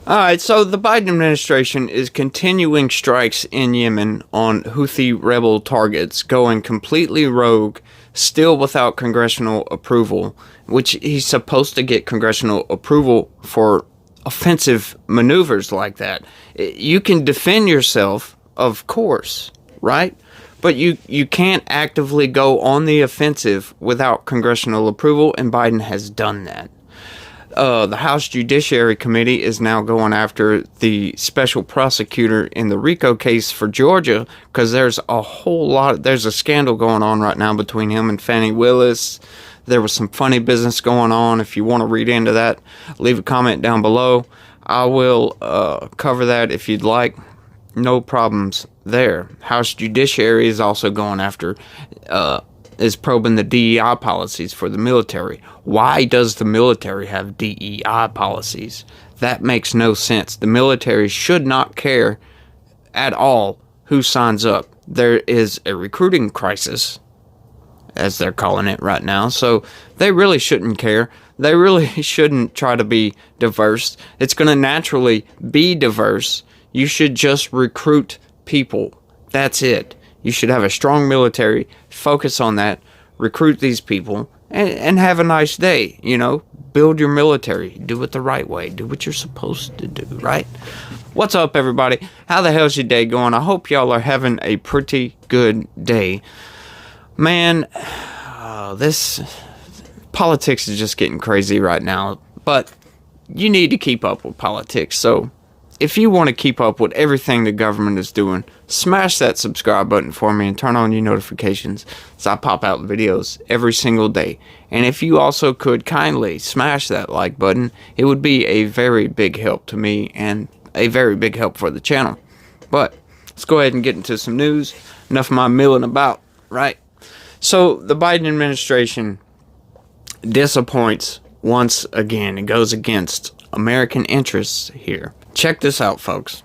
All right, so the Biden administration is continuing strikes in Yemen on Houthi rebel targets, going completely rogue, still without congressional approval, which he's supposed to get congressional approval for offensive maneuvers like that. You can defend yourself, of course, right? But you can't actively go on the offensive without congressional approval, and Biden has done that. The House Judiciary Committee is now going after the special prosecutor in the RICO case for Georgia because there's a scandal going on right now between him and Fani Willis. There was some funny business going on. If you want to read into that, leave a comment down below. I will cover that if you'd like. No problems there. House Judiciary is also going after is probing the DEI policies for the military. Why does the military have DEI policies? That makes no sense. The military should not care at all who signs up. There is a recruiting crisis, as they're calling it right now, so they really shouldn't care. They really shouldn't try to be diverse. It's going to naturally be diverse. You should just recruit people. That's it. You should have a strong military, focus on that, recruit these people, and have a nice day, Build your military. Do it the right way. Do what you're supposed to do, right? What's up, everybody? How the hell's your day going? I hope y'all are having a pretty good day. Man, this politics is just getting crazy right now, but you need to keep up with politics, so if you want to keep up with everything the government is doing, smash that subscribe button for me and turn on your notifications as I pop out videos every single day. And if you also could kindly smash that like button, it would be a very big help to me and a very big help for the channel. But let's go ahead and get into some news. Enough of my milling about, right? So the Biden administration disappoints once again. It goes against American interests here. Check this out, folks.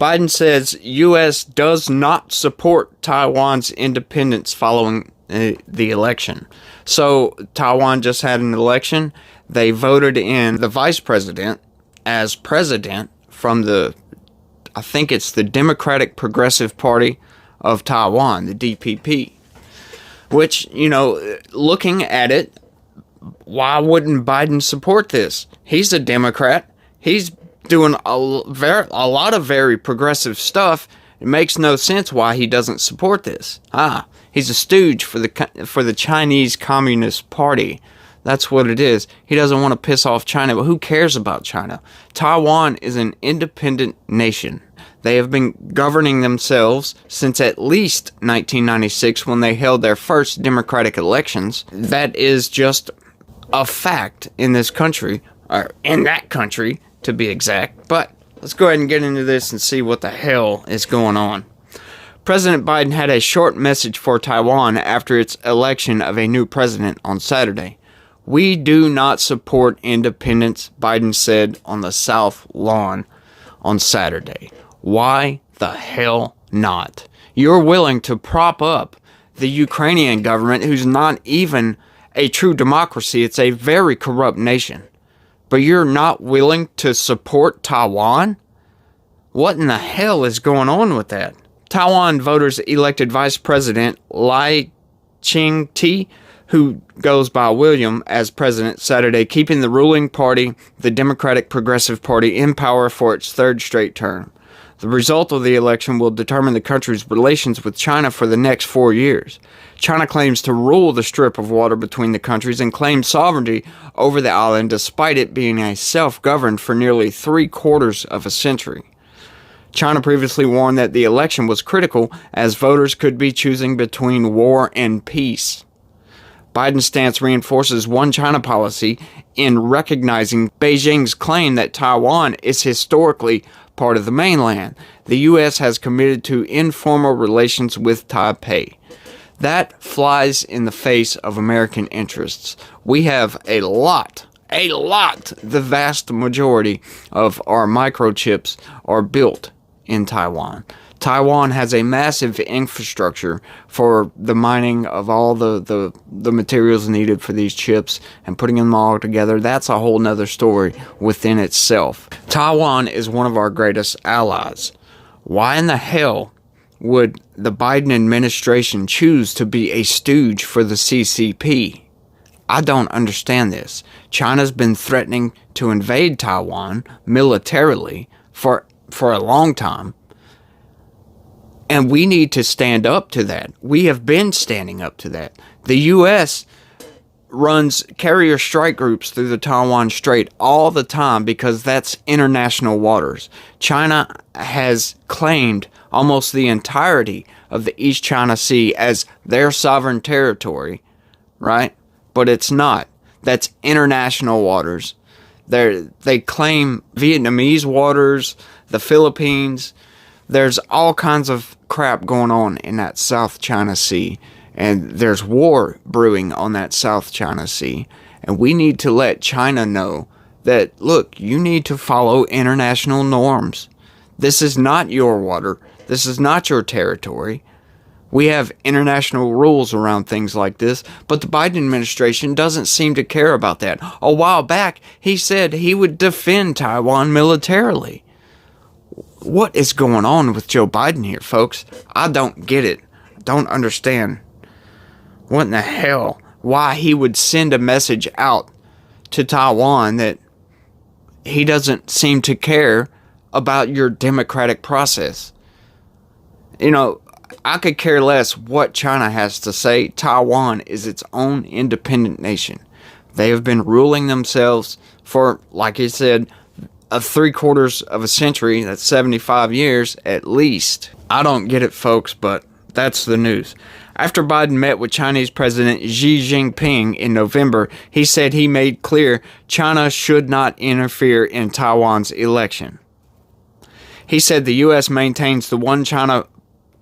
Biden says U.S. does not support Taiwan's independence following the election. So Taiwan just had an election. They voted in the vice president as president from I think it's the Democratic Progressive Party of Taiwan, the DPP. Which, looking at it, why wouldn't Biden support this? He's a Democrat. He's doing a lot of very progressive stuff. It makes no sense why he doesn't support this. He's a stooge for the Chinese Communist Party. That's what it is. He doesn't want to piss off China, but who cares about China? Taiwan is an independent nation. They have been governing themselves since at least 1996 when they held their first democratic elections. That is just a fact in this country, or in that country, to be exact. But let's go ahead and get into this and see what the hell is going on. President Biden had a short message for Taiwan after its election of a new president on Saturday. "We do not support independence," Biden said on the South Lawn on Saturday. Why the hell not? You're willing to prop up the Ukrainian government, who's not even a true democracy. It's a very corrupt nation. But you're not willing to support Taiwan? What in the hell is going on with that? Taiwan voters elected Vice President Lai Ching-te, who goes by William, as president Saturday, keeping the ruling party, the Democratic Progressive Party, in power for its third straight term. The result of the election will determine the country's relations with China for the next 4 years. China claims to rule the strip of water between the countries and claims sovereignty over the island despite it being a self-governed for nearly 3/4 of a century. China previously warned that the election was critical as voters could be choosing between war and peace. Biden's stance reinforces one China policy in recognizing Beijing's claim that Taiwan is historically part of the mainland. The U.S. has committed to informal relations with Taipei. That flies in the face of American interests. We have the vast majority of our microchips are built in Taiwan. Taiwan has a massive infrastructure for the mining of all the materials needed for these chips and putting them all together. That's a whole nother story within itself. Taiwan is one of our greatest allies. Why in the hell would the Biden administration choose to be a stooge for the CCP? I don't understand this. China's been threatening to invade Taiwan militarily for a long time. And we need to stand up to that. We have been standing up to that. The U.S. runs carrier strike groups through the Taiwan Strait all the time because that's international waters. China has claimed almost the entirety of the East China Sea as their sovereign territory, right? But it's not. That's international waters. They claim Vietnamese waters, the Philippines. There's all kinds of crap going on in that South China Sea. And there's war brewing on that South China Sea. And we need to let China know that, look, you need to follow international norms. This is not your water. This is not your territory. We have international rules around things like this, but the Biden administration doesn't seem to care about that. A while back, he said he would defend Taiwan militarily. What is going on with Joe Biden here, folks? I don't get it. I don't understand. What in the hell? Why he would send a message out to Taiwan that he doesn't seem to care about your democratic process. You know, I could care less what China has to say. Taiwan is its own independent nation. They have been ruling themselves for, like he said, a 3/4 of a century. That's 75 years at least. I don't get it, folks, but that's the news. After Biden met with Chinese President Xi Jinping in November, he said he made clear China should not interfere in Taiwan's election. He said the U.S. maintains the One China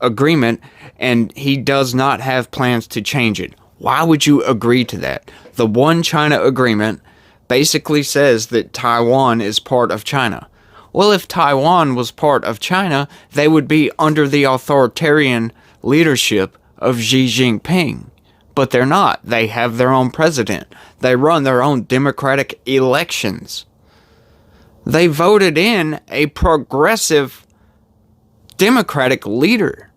agreement and he does not have plans to change it. Why would you agree to that? The One China agreement basically says that Taiwan is part of China. Well, if Taiwan was part of China, they would be under the authoritarian leadership of Xi Jinping. But they're not. They have their own president. They run their own democratic elections. They voted in a progressive democratic leader.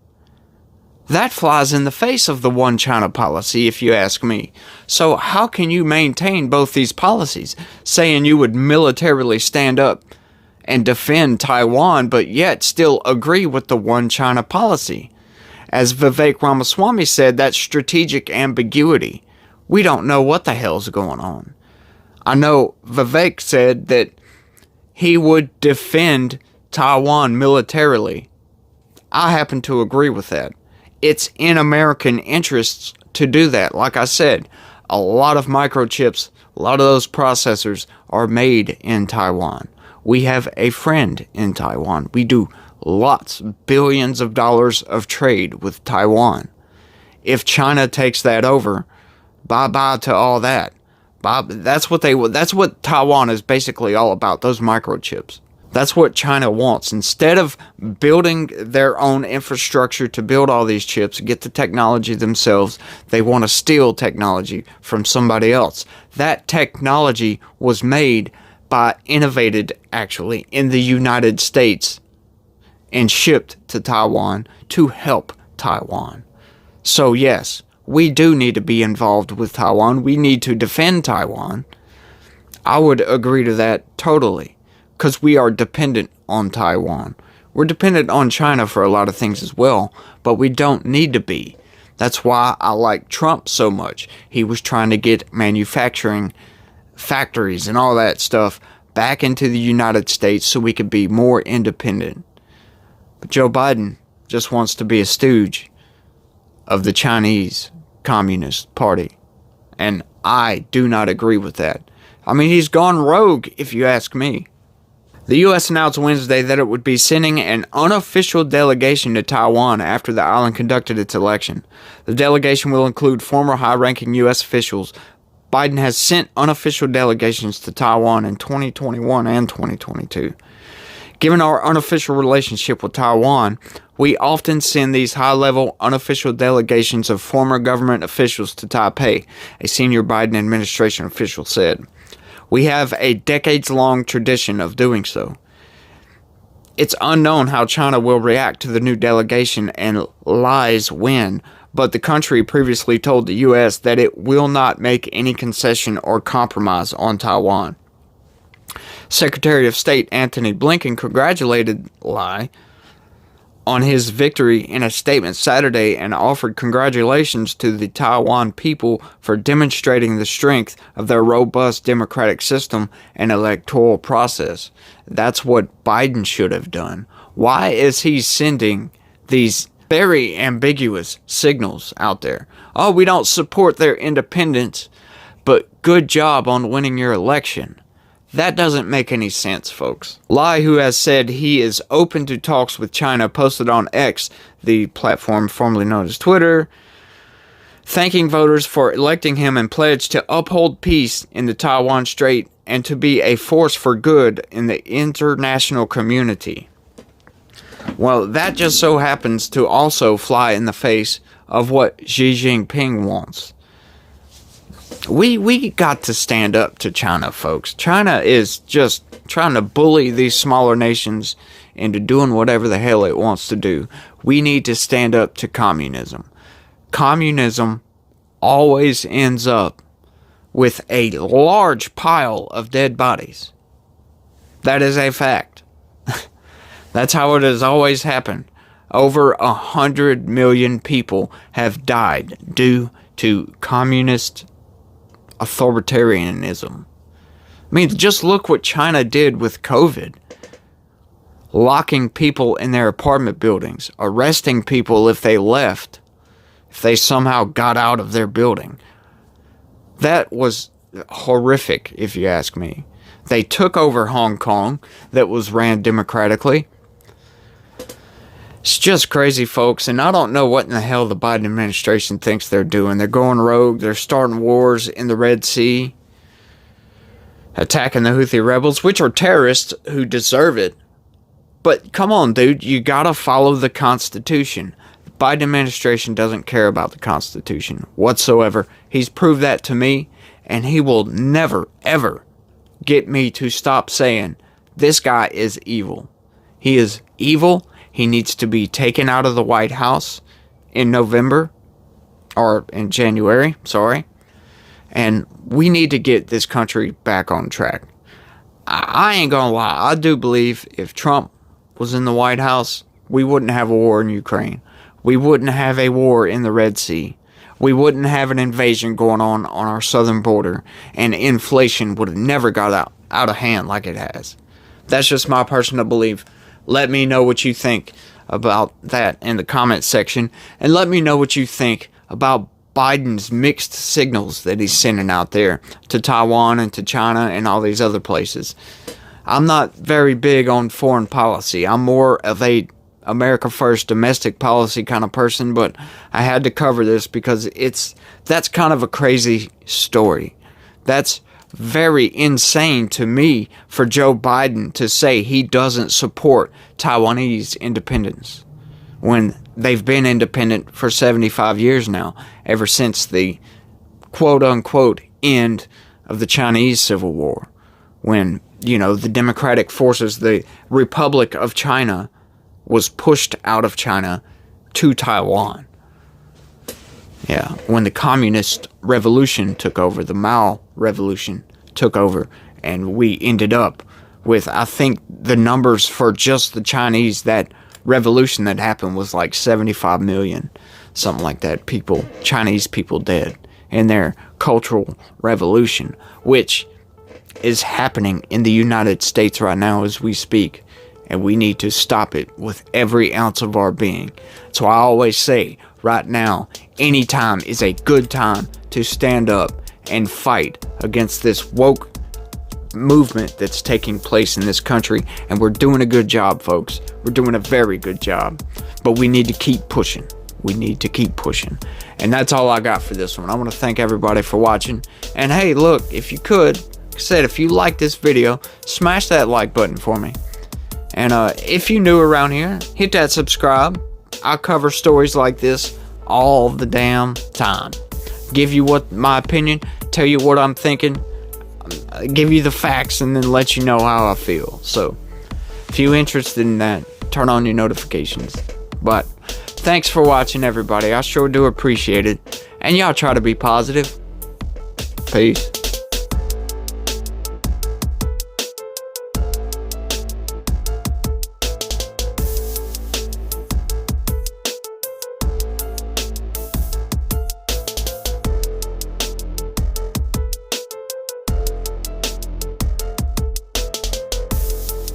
That flies in the face of the One China policy, if you ask me. So how can you maintain both these policies, saying you would militarily stand up and defend Taiwan, but yet still agree with the One China policy? As Vivek Ramaswamy said, that's strategic ambiguity. We don't know what the hell's going on. I know Vivek said that he would defend Taiwan militarily. I happen to agree with that. It's in American interests to do that. Like I said, a lot of microchips, a lot of those processors are made in Taiwan. We have a friend in Taiwan. We do lots, billions of dollars of trade with Taiwan. If China takes that over, bye-bye to all that. That's what Taiwan is basically all about, those microchips. That's what China wants. Instead of building their own infrastructure to build all these chips, get the technology themselves, they want to steal technology from somebody else. That technology was innovated actually in the United States and shipped to Taiwan to help Taiwan. So yes, we do need to be involved with Taiwan. We need to defend Taiwan. I would agree to that totally. Because we are dependent on Taiwan. We're dependent on China for a lot of things as well, but we don't need to be. That's why I like Trump so much. He was trying to get manufacturing factories and all that stuff back into the United States so we could be more independent. But Joe Biden just wants to be a stooge of the Chinese Communist Party. And I do not agree with that. I mean, he's gone rogue, if you ask me. The U.S. announced Wednesday that it would be sending an unofficial delegation to Taiwan after the island conducted its election. The delegation will include former high-ranking U.S. officials. Biden has sent unofficial delegations to Taiwan in 2021 and 2022. Given our unofficial relationship with Taiwan, we often send these high-level unofficial delegations of former government officials to Taipei, a senior Biden administration official said. We have a decades-long tradition of doing so. It's unknown how China will react to the new delegation and lies when, but the country previously told the U.S. that it will not make any concession or compromise on Taiwan. Secretary of State Antony Blinken congratulated Lai on his victory in a statement Saturday and offered congratulations to the Taiwan people for demonstrating the strength of their robust democratic system and electoral process. That's what Biden should have done. Why is he sending these very ambiguous signals out there? Oh, we don't support their independence, but good job on winning your election. That doesn't make any sense, folks. Lai, who has said he is open to talks with China, posted on X, the platform formerly known as Twitter, thanking voters for electing him and pledged to uphold peace in the Taiwan Strait and to be a force for good in the international community. Well, that just so happens to also fly in the face of what Xi Jinping wants. We got to stand up to China, folks. China is just trying to bully these smaller nations into doing whatever the hell it wants to do. We need to stand up to communism. Communism always ends up with a large pile of dead bodies. That is a fact. That's how it has always happened. Over 100 million people have died due to communist authoritarianism. I mean, just look what China did with COVID. Locking people in their apartment buildings, arresting people if they left, if they somehow got out of their building. That was horrific, if you ask me. They took over Hong Kong, that was ran democratically. It's just crazy, folks, and I don't know what in the hell the Biden administration thinks they're doing. They're going rogue. They're starting wars in the Red Sea, attacking the Houthi rebels, which are terrorists who deserve it. But come on, dude, you gotta follow the Constitution. The Biden administration doesn't care about the Constitution whatsoever. He's proved that to me, and he will never, ever get me to stop saying, this guy is evil. He is evil. He needs to be taken out of the White House in November, or in January, sorry. And we need to get this country back on track. I ain't gonna lie, I do believe if Trump was in the White House, we wouldn't have a war in Ukraine. We wouldn't have a war in the Red Sea. We wouldn't have an invasion going on our southern border. And inflation would have never got out of hand like it has. That's just my personal belief. Let me know what you think about that in the comment section. And let me know what you think about Biden's mixed signals that he's sending out there to Taiwan and to China and all these other places. I'm not very big on foreign policy. I'm more of a America First domestic policy kind of person, but I had to cover this because that's kind of a crazy story. That's very insane to me for Joe Biden to say he doesn't support Taiwanese independence when they've been independent for 75 years now, ever since the quote-unquote end of the Chinese Civil War, when, the democratic forces, the Republic of China, was pushed out of China to Taiwan. Yeah, when the communist revolution took over, the Mao revolution took over, and we ended up with, I think the numbers for just the Chinese, that revolution that happened was like 75 million, something like that, Chinese people dead in their cultural revolution, which is happening in the United States right now as we speak. And we need to stop it with every ounce of our being. So I always say, right now, any time is a good time to stand up and fight against this woke movement that's taking place in this country. And we're doing a good job, folks. We're doing a very good job. But we need to keep pushing. We need to keep pushing. And that's all I got for this one. I want to thank everybody for watching. And hey, look, if you could, like I said, if you like this video, smash that like button for me. And if you're new around here, hit that subscribe. I cover stories like this all the damn time. Give you what my opinion, tell you what I'm thinking, give you the facts, and then let you know how I feel. So, if you're interested in that, turn on your notifications. But thanks for watching, everybody. I sure do appreciate it. And y'all try to be positive. Peace.